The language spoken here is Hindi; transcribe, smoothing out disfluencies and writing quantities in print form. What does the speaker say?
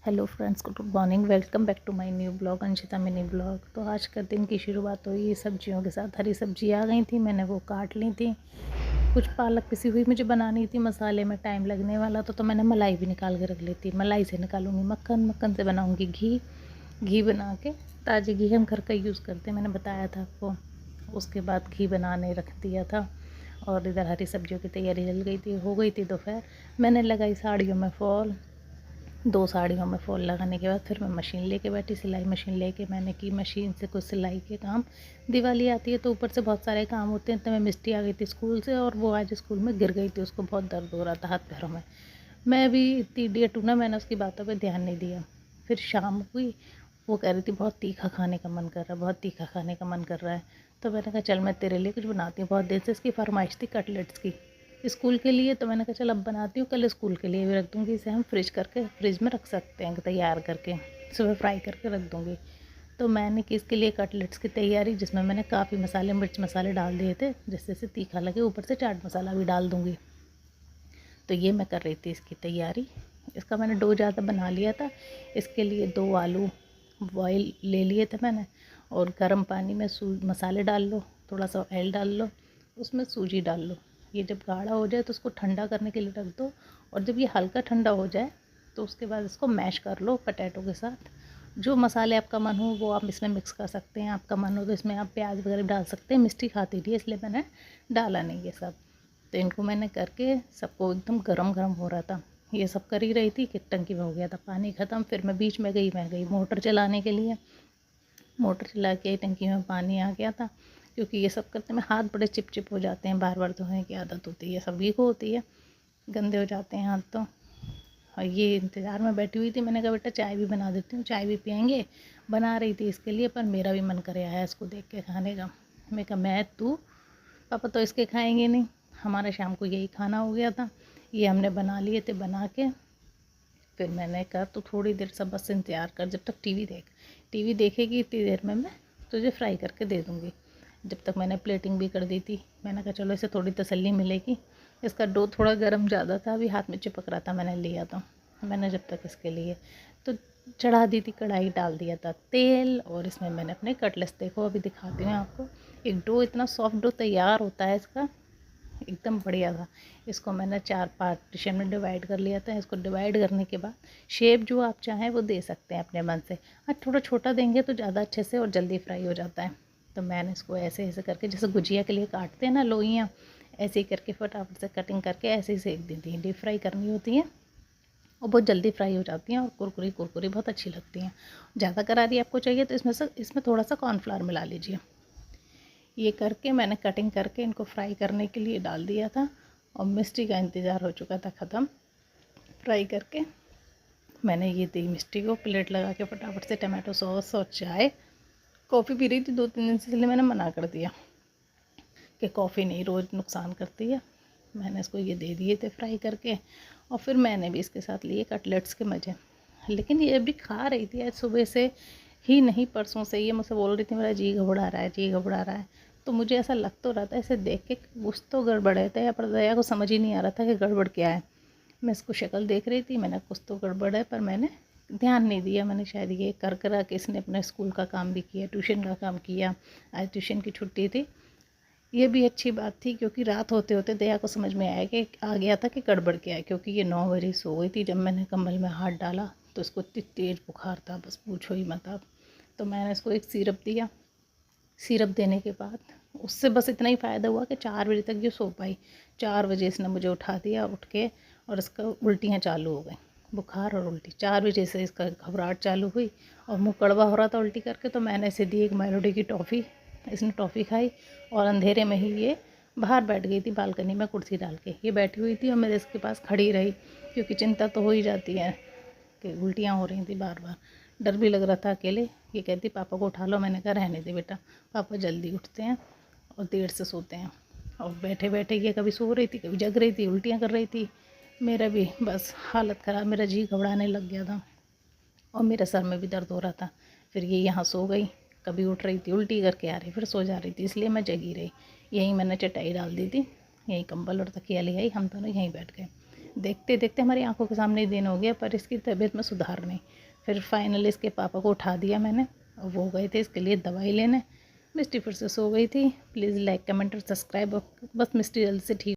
Hello friends, good morning. Welcome back to my new blog, Anshita mini blog. तो आज का दिन की शुरुआत हुई सब्जियों के साथ। हरी सब्जी आ गई थी, मैंने वो काट ली थी। कुछ पालक पिसी हुई मुझे बनानी थी, मसाले में टाइम लगने वाला तो मैंने मलाई भी निकाल के रख ली थी। मलाई से निकालूंगी मक्खन, मक्खन से बनाऊंगी घी। घी बना के, ताज़ी घी हम घर का यूज़ करते हैं, मैंने बताया था आपको। उसके बाद घी बनाने रख दिया था और इधर हरी सब्जियों की तैयारी चल गई थी। हो गई थी दोपहर। मैंने लगाई साड़ियों में फॉल। 2 साड़ियों में फॉल लगाने के बाद फिर मैं मशीन लेके बैठी। सिलाई मशीन लेके मैंने की मशीन से कुछ सिलाई के काम। दिवाली आती है तो ऊपर से बहुत सारे काम होते हैं। तो मैं मिस्टी आ गई थी स्कूल से और वो आज स्कूल में गिर गई थी, उसको बहुत दर्द हो रहा था हाथ पैरों में। मैं भी इतनी इडियट हूँ ना, मैंने उसकी बातों पर ध्यान नहीं दिया। फिर शाम हुई, वो कह रही थी बहुत तीखा खाने का मन कर रहा है, बहुत तीखा खाने का मन कर रहा है। तो मैंने कहा चल मैं तेरे लिए कुछ बनाती हूँ। बहुत देर से इसकी फरमाइश थी कटलेट्स की स्कूल के लिए। तो मैंने कहा चल अब बनाती हूँ, कल स्कूल के लिए भी रख दूँगी। इसे हम फ्रिज में रख सकते हैं तैयार करके, सुबह फ्राई करके रख दूँगी। तो मैंने की इसके लिए कटलेट्स की तैयारी, जिसमें मैंने काफ़ी मसाले, मिर्च मसाले डाल दिए थे जिससे इसे तीखा लगे। ऊपर से चाट मसाला भी डाल दूँगी। तो ये मैं कर रही थी इसकी तैयारी। इसका मैंने डो ज़्यादा बना लिया था। इसके लिए 2 आलू बॉयल ले लिए थे मैंने, और गर्म पानी में मसाले डाल लो, थोड़ा सा ऑयल डाल लो, उसमें सूजी डाल लो। ये जब गाढ़ा हो जाए तो उसको ठंडा करने के लिए रख दो, और जब ये हल्का ठंडा हो जाए तो उसके बाद इसको मैश कर लो पटैटो के साथ। जो मसाले आपका मन हो वो आप इसमें मिक्स कर सकते हैं। आपका मन हो तो इसमें आप प्याज वगैरह डाल सकते हैं। मिष्टी खाती थी इसलिए मैंने डाला नहीं ये सब। तो इनको मैंने करके, सबको एकदम गरम गरम हो रहा था, ये सब कर ही रही थी कि टंकी में हो गया था पानी ख़त्म। फिर मैं बीच में गई मोटर चलाने के लिए। मोटर चला के टंकी में पानी आ गया था, क्योंकि ये सब करते में हाथ बड़े चिपचिप हो जाते हैं, बार बार धोने की आदत होती है, सभी को होती है, गंदे हो जाते हैं हाथ। तो और ये इंतज़ार में बैठी हुई थी। मैंने कहा बेटा चाय भी बना देती हूँ, चाय भी पियेंगे। बना रही थी इसके लिए, पर मेरा भी मन करे आया इसको देख के खाने का। मैं कहा मैं तू पापा तो इसके खाएंगे नहीं, हमारे शाम को यही खाना हो गया था। ये हमने बना लिए थे। बना के फिर मैंने कहा तो थोड़ी देर सब बस इंतज़ार कर, जब तक टीवी देखेगी इतनी देर में मैं तुझे फ्राई करके दे दूँगी। जब तक मैंने प्लेटिंग भी कर दी थी। मैंने कहा चलो इसे थोड़ी तसल्ली मिलेगी। इसका डो थोड़ा गर्म ज़्यादा था, अभी हाथ में चिपक रहा था, मैंने लिया तो मैंने जब तक इसके लिए तो चढ़ा दी थी कढ़ाई, डाल दिया था तेल, और इसमें मैंने अपने कटलेट्स, देखो अभी दिखाती हूँ आपको। एक डो, इतना सॉफ्ट डो तैयार होता है इसका, एकदम बढ़िया था। इसको मैंने 4 पार्टीशन में डिवाइड कर लिया था। इसको डिवाइड करने के बाद शेप जो आप चाहें वो दे सकते हैं अपने मन से। हाँ, थोड़ा छोटा देंगे तो ज़्यादा अच्छे से और जल्दी फ्राई हो जाता है। तो मैंने इसको ऐसे ऐसे करके, जैसे गुजिया के लिए काटते हैं ना लोइयाँ, ऐसे ही करके फटाफट से कटिंग करके ऐसे ही सेक दी थी। डीप फ्राई करनी होती है और बहुत जल्दी फ्राई हो जाती हैं, और कुरकुरी कुरकुरी बहुत अच्छी लगती हैं। ज़्यादा करारी आपको चाहिए तो इसमें थोड़ा सा कॉर्नफ्लावर मिला लीजिए। ये करके मैंने कटिंग करके इनको फ्राई करने के लिए डाल दिया था, और मिस्टी का इंतज़ार हो चुका था ख़त्म। फ्राई करके मैंने ये दी मिस्टी को, प्लेट लगा के फटाफट से टमाटो सॉस और चाय। कॉफ़ी पी रही थी 2-3 दिन से, इसलिए मैंने मना कर दिया कि कॉफ़ी नहीं, रोज़ नुकसान करती है। मैंने इसको ये दे दिए थे फ्राई करके, और फिर मैंने भी इसके साथ लिए कटलेट्स के मज़े। लेकिन ये अभी खा रही थी आज सुबह से ही नहीं, परसों से ये मुझसे बोल रही थी मेरा जी घबरा रहा है, जी घबरा रहा है। तो मुझे ऐसा लग तो रहा था इसे देख के कुछ तो गड़बड़ है। दया पर दया को समझ ही नहीं आ रहा था कि गड़बड़ क्या है। मैं इसको शक्ल देख रही थी, मैंने कुछ तो गड़बड़ है, पर मैंने ध्यान नहीं दिया। मैंने शायद ये कर करा कि इसने अपने स्कूल का काम भी किया, ट्यूशन का काम किया। आज ट्यूशन की छुट्टी थी। ये भी अच्छी बात थी, क्योंकि रात होते होते दया को समझ में आ गया था कि गड़बड़ क्या है। क्योंकि ये 9 बजे सो गई थी, जब मैंने कंबल में हाथ डाला तो इसको इतनी तेज़ बुखार था, बस पूछो ही मत आप। तो मैंने इसको एक सिरप दिया। सिरप देने के बाद उससे बस इतना ही फ़ायदा हुआ कि 4 बजे तक ये सो पाई। 4 बजे इसने मुझे उठा दिया, उठ के, और इसका उल्टियाँ चालू हो गई, बुखार और उल्टी। 4 बजे से इसका घबराहट चालू हुई और मुँह कड़वा हो रहा था उल्टी करके। तो मैंने इसे दी एक मेलोडी की टॉफ़ी। इसने टॉफ़ी खाई, और अंधेरे में ही ये बाहर बैठ गई थी बालकनी में कुर्सी डाल के। ये बैठी हुई थी और मेरे इसके पास खड़ी रही, क्योंकि चिंता तो हो ही जाती है कि उल्टियाँ हो रही थी बार बार। डर भी लग रहा था अकेले। ये कहती पापा को उठा लो। मैंने कहा रहने दे बेटा, पापा जल्दी उठते हैं और देर से सोते हैं। और बैठे बैठे ये कभी सो रही थी, कभी जग रही थी, उल्टियाँ कर रही थी। मेरा भी बस हालत ख़राब, मेरा जी घबराने लग गया था, और मेरे सर में भी दर्द हो रहा था। फिर ये यहाँ सो गई, कभी उठ रही थी उल्टी करके आ रही, फिर सो जा रही थी, इसलिए मैं जगी रही। यहीं मैंने चटाई डाल दी थी, यहीं कंबल और तकिया ले आई, हम दोनों यहीं बैठ गए। देखते देखते हमारी आंखों के सामने ही दिन हो गया, पर इसकी तबीयत में सुधार नहीं। फिर फाइनली इसके पापा को उठा दिया मैंने और वो गए थे इसके लिए दवाई लेने। मिस्टी फिर से सो गई थी। प्लीज़ लाइक कमेंट और सब्सक्राइब। बस मिस्टी जल्दी से ठीक